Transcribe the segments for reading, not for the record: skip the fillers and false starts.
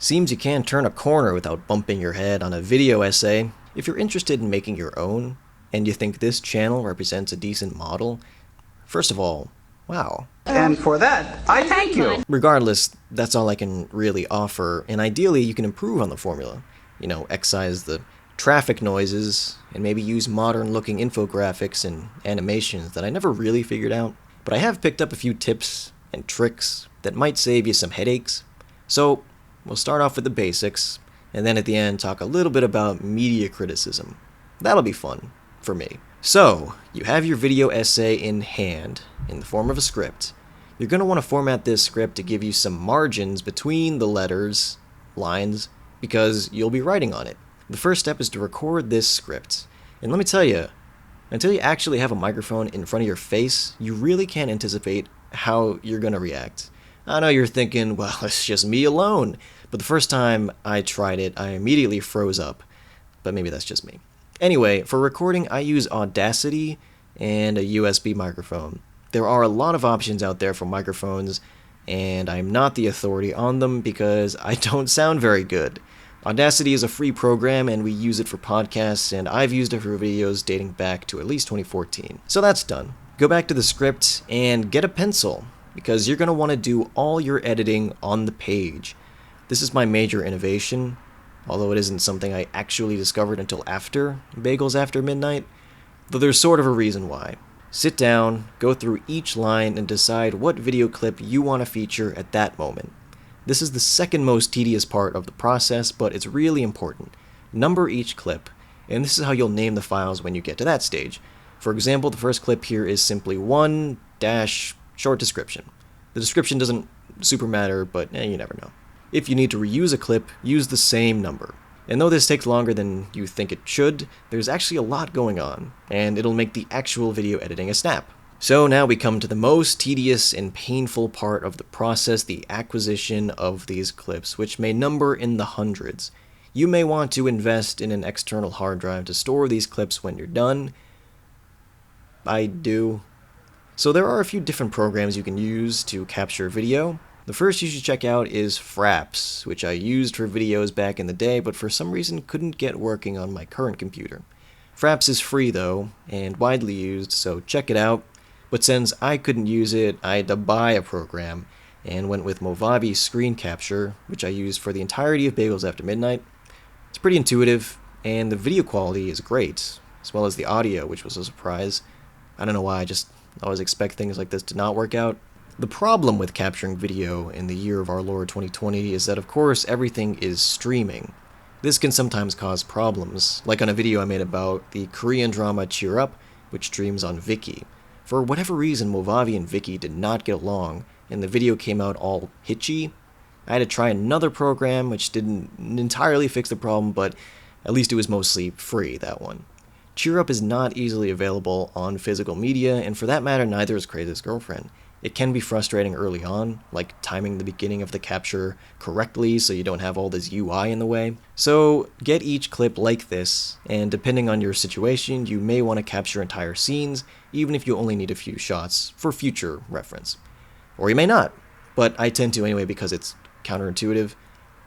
Seems you can't turn a corner without bumping your head on a video essay. If you're interested in making your own, and you think this channel represents a decent model, first of all, wow. And for that, I thank you. Regardless, that's all I can really offer, and ideally you can improve on the formula. Excise the traffic noises, and maybe use modern-looking infographics and animations that I never really figured out. But I have picked up a few tips and tricks that might save you some headaches. So, we'll start off with the basics, and then at the end talk a little bit about media criticism. That'll be fun, for me. So, you have your video essay in hand, in the form of a script. You're going to want to format this script to give you some margins between the letters, lines, because you'll be writing on it. The first step is to record this script. And let me tell you, until you actually have a microphone in front of your face, you really can't anticipate how you're going to react. I know you're thinking, well, it's just me alone. But the first time I tried it, I immediately froze up. But maybe that's just me. Anyway, for recording, I use Audacity and a USB microphone. There are a lot of options out there for microphones, and I'm not the authority on them because I don't sound very good. Audacity is a free program, and we use it for podcasts, and I've used it for videos dating back to at least 2014. So that's done. Go back to the script and get a pencil, because you're going to want to do all your editing on the page. This is my major innovation, although it isn't something I actually discovered until after Bagels After Midnight, though there's sort of a reason why. Sit down, go through each line, and decide what video clip you want to feature at that moment. This is the second most tedious part of the process, but it's really important. Number each clip, and this is how you'll name the files when you get to that stage. For example, the first clip here is simply 1-short description. The description doesn't super matter, but you never know. If you need to reuse a clip, use the same number. And though this takes longer than you think it should, there's actually a lot going on, and it'll make the actual video editing a snap. So now we come to the most tedious and painful part of the process, the acquisition of these clips, which may number in the hundreds. You may want to invest in an external hard drive to store these clips when you're done. I do. So there are a few different programs you can use to capture video. The first you should check out is Fraps, which I used for videos back in the day, but for some reason couldn't get working on my current computer. Fraps is free though, and widely used, so check it out. But since I couldn't use it, I had to buy a program, and went with Movavi screen capture, which I used for the entirety of Bagels After Midnight. It's pretty intuitive, and the video quality is great, as well as the audio, which was a surprise. I don't know why, I just always expect things like this to not work out. The problem with capturing video in the year of our Lord 2020 is that, of course, everything is streaming. This can sometimes cause problems, like on a video I made about the Korean drama Cheer Up, which streams on Viki. For whatever reason, Movavi and Viki did not get along, and the video came out all hitchy. I had to try another program, which didn't entirely fix the problem, but at least it was mostly free, that one. Cheer Up is not easily available on physical media, and for that matter, neither is Crazy's Girlfriend. It can be frustrating early on, like timing the beginning of the capture correctly so you don't have all this UI in the way. So get each clip like this, and depending on your situation, you may want to capture entire scenes, even if you only need a few shots for future reference. Or you may not, but I tend to anyway because it's counterintuitive.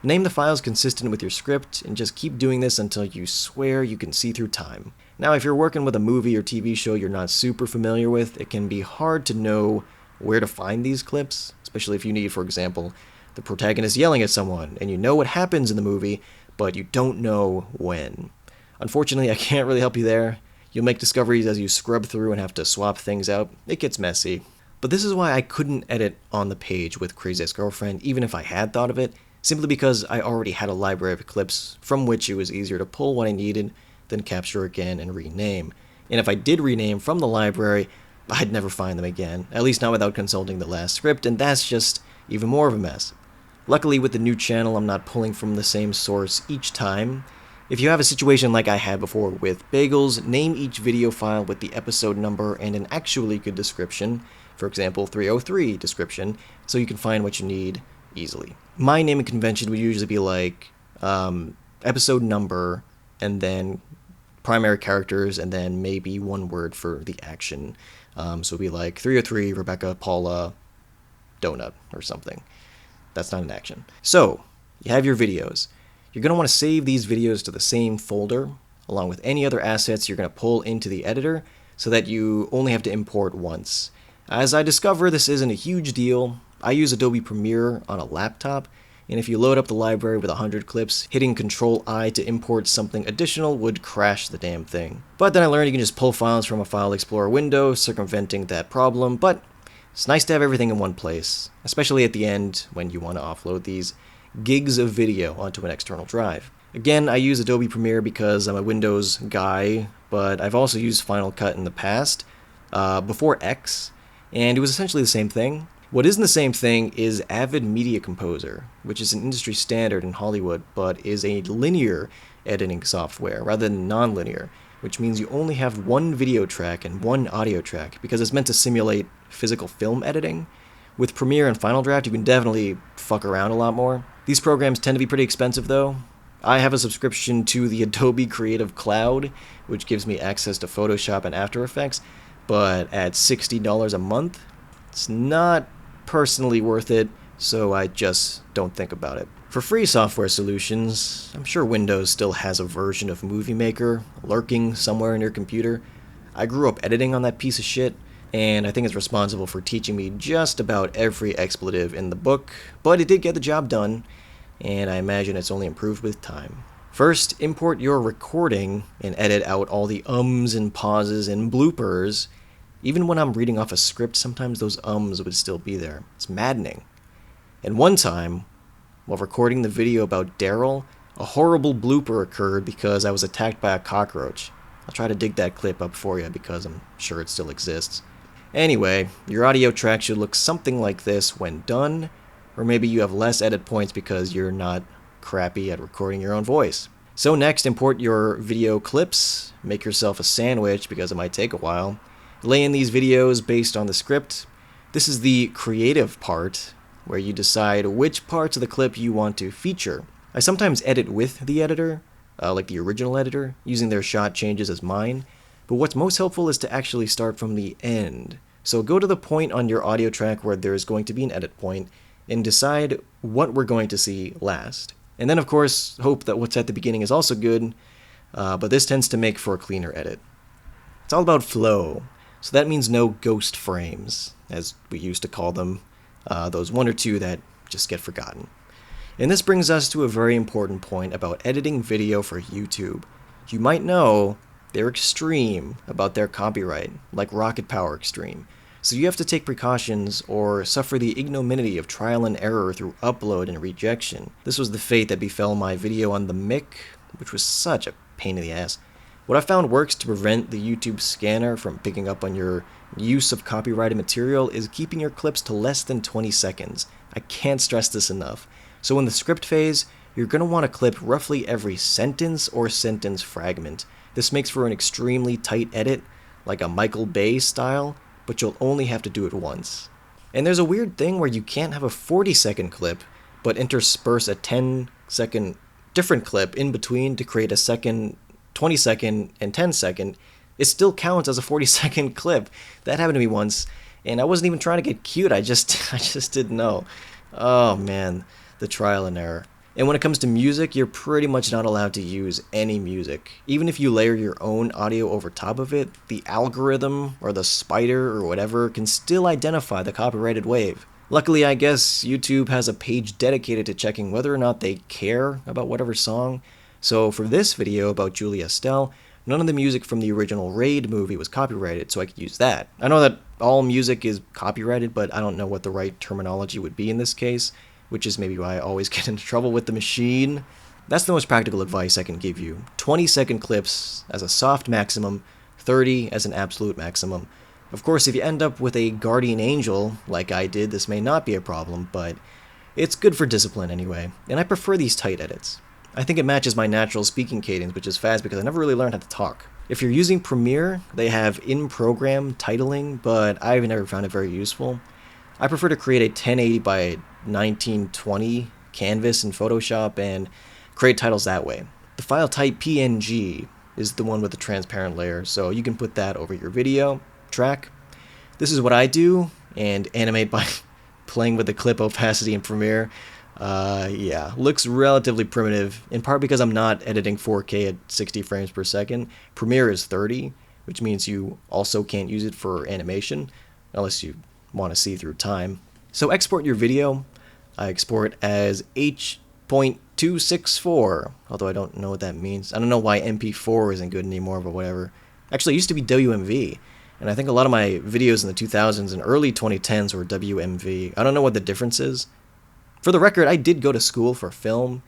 Name the files consistent with your script, and just keep doing this until you swear you can see through time. Now, if you're working with a movie or TV show you're not super familiar with, it can be hard to know where to find these clips, especially if you need, for example, the protagonist yelling at someone, and you know what happens in the movie, but you don't know when. Unfortunately, I can't really help you there. You'll make discoveries as you scrub through and have to swap things out. It gets messy. But this is why I couldn't edit on the page with Crazy Ex-Girlfriend, even if I had thought of it, simply because I already had a library of clips from which it was easier to pull what I needed, then capture again and rename. And if I did rename from the library, I'd never find them again, at least not without consulting the last script, and that's just even more of a mess. Luckily, with the new channel, I'm not pulling from the same source each time. If you have a situation like I had before with Bagels, name each video file with the episode number and an actually good description, for example 303 description, so you can find what you need easily. My naming convention would usually be like episode number, and then primary characters, and then maybe one word for the action. So it'd be like 303, Rebecca, Paula, Donut, or something. That's not an action. So, You have your videos. You're going to want to save these videos to the same folder, along with any other assets you're going to pull into the editor, so that you only have to import once. As I discover, this isn't a huge deal. I use Adobe Premiere on a laptop, and if you load up the library with 100 clips, hitting Control-I to import something additional would crash the damn thing. But then I learned you can just pull files from a File Explorer window, circumventing that problem, but it's nice to have everything in one place, especially at the end when you want to offload these gigs of video onto an external drive. Again, I use Adobe Premiere because I'm a Windows guy, but I've also used Final Cut in the past, before X, and it was essentially the same thing. What isn't the same thing is Avid Media Composer, which is an industry standard in Hollywood, but is a linear editing software rather than non-linear, which means you only have one video track and one audio track because it's meant to simulate physical film editing. With Premiere and Final Draft, you can definitely fuck around a lot more. These programs tend to be pretty expensive though. I have a subscription to the Adobe Creative Cloud, which gives me access to Photoshop and After Effects, but at $60 a month, it's not personally worth it, so I just don't think about it. For free software solutions, I'm sure Windows still has a version of Movie Maker lurking somewhere in your computer. I grew up editing on that piece of shit, and I think it's responsible for teaching me just about every expletive in the book, but it did get the job done, and I imagine it's only improved with time. First, import your recording and edit out all the ums and pauses and bloopers. Even when I'm reading off a script, sometimes those ums would still be there. It's maddening. And one time, while recording the video about Daryl, a horrible blooper occurred because I was attacked by a cockroach. I'll try to dig that clip up for you because I'm sure it still exists. Anyway, your audio track should look something like this when done, or maybe you have less edit points because you're not crappy at recording your own voice. So next, import your video clips, make yourself a sandwich because it might take a while, lay in these videos based on the script. This is the creative part, where you decide which parts of the clip you want to feature. I sometimes edit with the editor, like the original editor, using their shot changes as mine, but what's most helpful is to actually start from the end. So go to the point on your audio track where there's going to be an edit point, and decide what we're going to see last. And then of course, hope that what's at the beginning is also good, but this tends to make for a cleaner edit. It's all about flow. So that means no ghost frames, as we used to call them, those one or two that just get forgotten. And this brings us to a very important point about editing video for YouTube. You might know they're extreme about their copyright, like Rocket Power Extreme. So you have to take precautions or suffer the ignominy of trial and error through upload and rejection. This was the fate that befell my video on the mic, which was such a pain in the ass. What I found works to prevent the YouTube scanner from picking up on your use of copyrighted material is keeping your clips to less than 20 seconds. I can't stress this enough. So in the script phase, you're going to want to clip roughly every sentence or sentence fragment. This makes for an extremely tight edit, like a Michael Bay style, but you'll only have to do it once. And there's a weird thing where you can't have a 40-second clip, but intersperse a 10-second different clip in between to create a second 20-second and 10-second, it still counts as a 40-second clip. That happened to me once, and I wasn't even trying to get cute. I just didn't know. Oh man, the trial and error. And when it comes to music, you're pretty much not allowed to use any music. Even if you layer your own audio over top of it, the algorithm or the spider or whatever can still identify the copyrighted wave. Luckily, I guess YouTube has a page dedicated to checking whether or not they care about whatever song. So for this video about Julie Estelle, none of the music from the original Raid movie was copyrighted, so I could use that. I know that all music is copyrighted, but I don't know what the right terminology would be in this case, which is maybe why I always get into trouble with the machine. That's the most practical advice I can give you. 20-second clips as a soft maximum, 30 as an absolute maximum. Of course, if you end up with a guardian angel, like I did, this may not be a problem, but it's good for discipline anyway, and I prefer these tight edits. I think it matches my natural speaking cadence, which is fast because I never really learned how to talk. If you're using Premiere, they have in-program titling, but I've never found it very useful. I prefer to create a 1080 by 1920 canvas in Photoshop and create titles that way. The file type PNG is the one with the transparent layer, so you can put that over your video track. This is what I do, and animate by playing with the clip opacity in Premiere. Yeah, looks relatively primitive, in part because I'm not editing 4K at 60 frames per second. Premiere is 30, which means you also can't use it for animation, unless you want to see through time. So export your video. I export as H.264, although I don't know what that means. I don't know why MP4 isn't good anymore, but whatever. Actually, it used to be WMV, and I think a lot of my videos in the 2000s and early 2010s were WMV. I don't know what the difference is. For the record, I did go to school for film,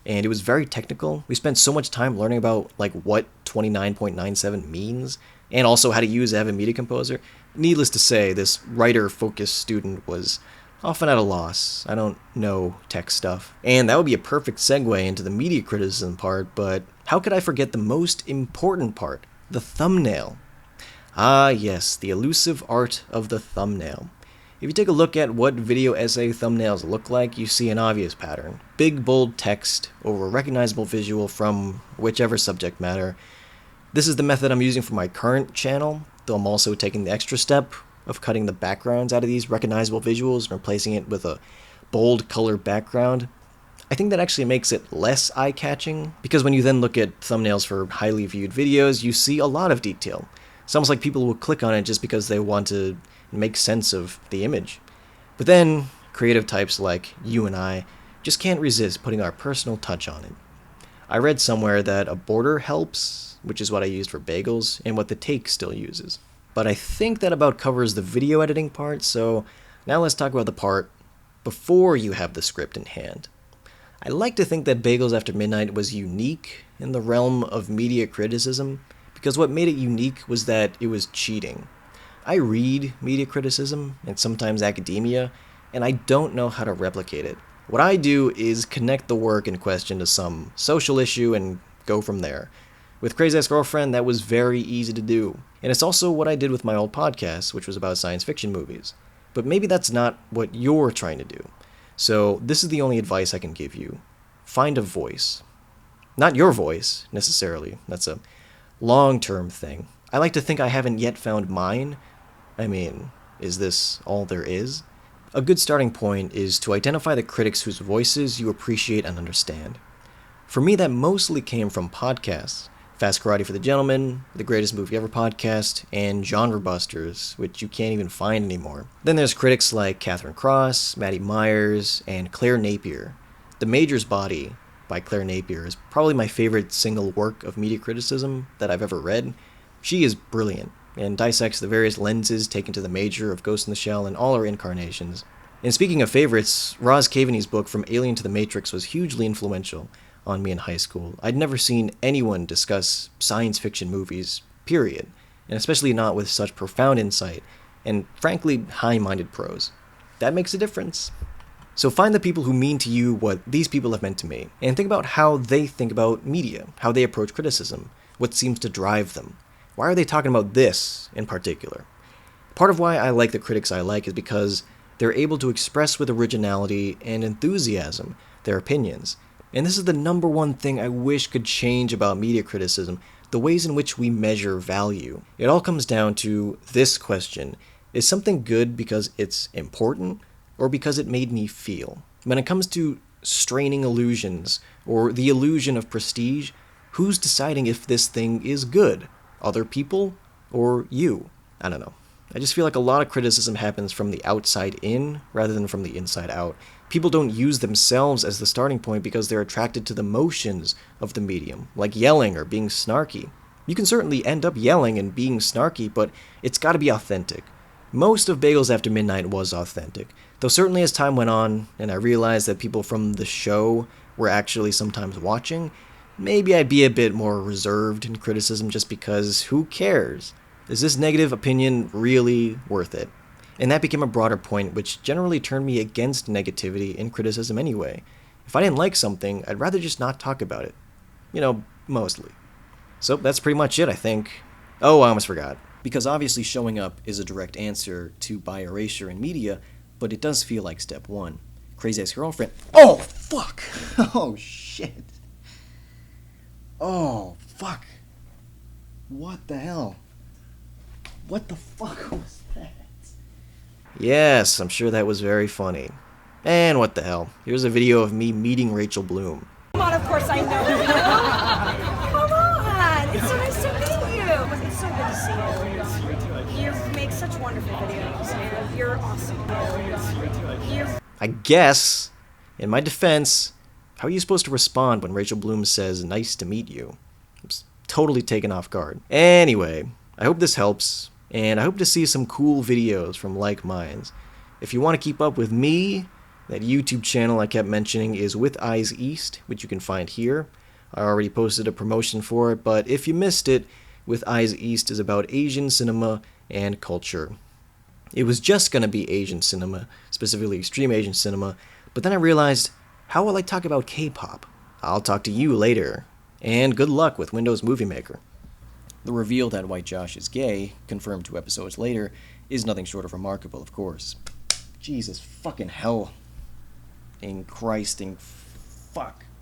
and it was very technical. We spent so much time learning about like what 29.97 means, and also how to use Avid Media Composer. Needless to say, this writer-focused student was often at a loss. I don't know tech stuff. And that would be a perfect segue into the media criticism part, but how could I forget the most important part? The thumbnail. Ah yes, the elusive art of the thumbnail. If you take a look at what video essay thumbnails look like, you see an obvious pattern. Big, bold text over a recognizable visual from whichever subject matter. This is the method I'm using for my current channel, though I'm also taking the extra step of cutting the backgrounds out of these recognizable visuals and replacing it with a bold color background. I think that actually makes it less eye-catching, because when you then look at thumbnails for highly viewed videos, you see a lot of detail. It's almost like people will click on it just because they want to make sense of the image. But then, creative types like you and I just can't resist putting our personal touch on it. I read somewhere that a border helps, which is what I used for Bagels, and what the Take still uses. But I think that about covers the video editing part, so now let's talk about the part before you have the script in hand. I like to think that Bagels After Midnight was unique in the realm of media criticism, because what made it unique was that it was cheating. I read media criticism and sometimes academia, and I don't know how to replicate it. What I do is connect the work in question to some social issue and go from there. With Crazy Ex-Girlfriend, that was very easy to do. And it's also what I did with my old podcast, which was about science fiction movies. But maybe that's not what you're trying to do. So this is the only advice I can give you. Find a voice. Not your voice, necessarily. That's a long-term thing. I like to think I haven't yet found mine. I mean, is this all there is? A good starting point is to identify the critics whose voices you appreciate and understand. For me, that mostly came from podcasts. Fast Karate for the Gentleman, The Greatest Movie Ever podcast, and Genre Busters, which you can't even find anymore. Then there's critics like Catherine Cross, Maddie Myers, and Claire Napier. The Major's Body by Claire Napier is probably my favorite single work of media criticism that I've ever read. She is brilliant, and dissects the various lenses taken to the Major of Ghost in the Shell and all her incarnations. And speaking of favorites, Roz Caveney's book From Alien to the Matrix was hugely influential on me in high school. I'd never seen anyone discuss science fiction movies, period, and especially not with such profound insight and, frankly, high-minded prose. That makes a difference. So find the people who mean to you what these people have meant to me, and think about how they think about media, how they approach criticism, what seems to drive them. Why are they talking about this in particular? Part of why I like the critics I like is because they're able to express with originality and enthusiasm their opinions. And this is the number one thing I wish could change about media criticism, the ways in which we measure value. It all comes down to this question: is something good because it's important, or because it made me feel? When it comes to straining illusions, or the illusion of prestige, who's deciding if this thing is good? Other people, or you? I don't know. I just feel like a lot of criticism happens from the outside in, rather than from the inside out. People don't use themselves as the starting point because they're attracted to the motions of the medium, like yelling or being snarky. You can certainly end up yelling and being snarky, but it's gotta be authentic. Most of Bagels After Midnight was authentic, though certainly as time went on, and I realized that people from the show were actually sometimes watching, maybe I'd be a bit more reserved in criticism just because who cares? Is this negative opinion really worth it? And that became a broader point, which generally turned me against negativity in criticism anyway. If I didn't like something, I'd rather just not talk about it. Mostly. So that's pretty much it, I think. Oh, I almost forgot. Because obviously showing up is a direct answer to by erasure in media, but it does feel like step one. Crazy Ex-Girlfriend. Oh, fuck! Oh, shit. Oh, fuck. What the hell? What the fuck was that? Yes, I'm sure that was very funny. And what the hell? Here's a video of me meeting Rachel Bloom. Come on, of course I know you. Come on, it's so nice to meet you. It's so good to see you. You make such wonderful videos, and you're awesome. I guess, in my defense, how are you supposed to respond when Rachel Bloom says, "Nice to meet you"? I'm totally taken off guard. Anyway, I hope this helps, and I hope to see some cool videos from like minds. If you want to keep up with me, that YouTube channel I kept mentioning is With Eyes East, which you can find here. I already posted a promotion for it, but if you missed it, With Eyes East is about Asian cinema and culture. It was just going to be Asian cinema, specifically extreme Asian cinema, but then I realized, how will I talk about K-pop? I'll talk to you later, and good luck with Windows Movie Maker. The reveal that White Josh is gay, confirmed 2 episodes later, is nothing short of remarkable, of course. Jesus fucking hell. In Christ, in fuck.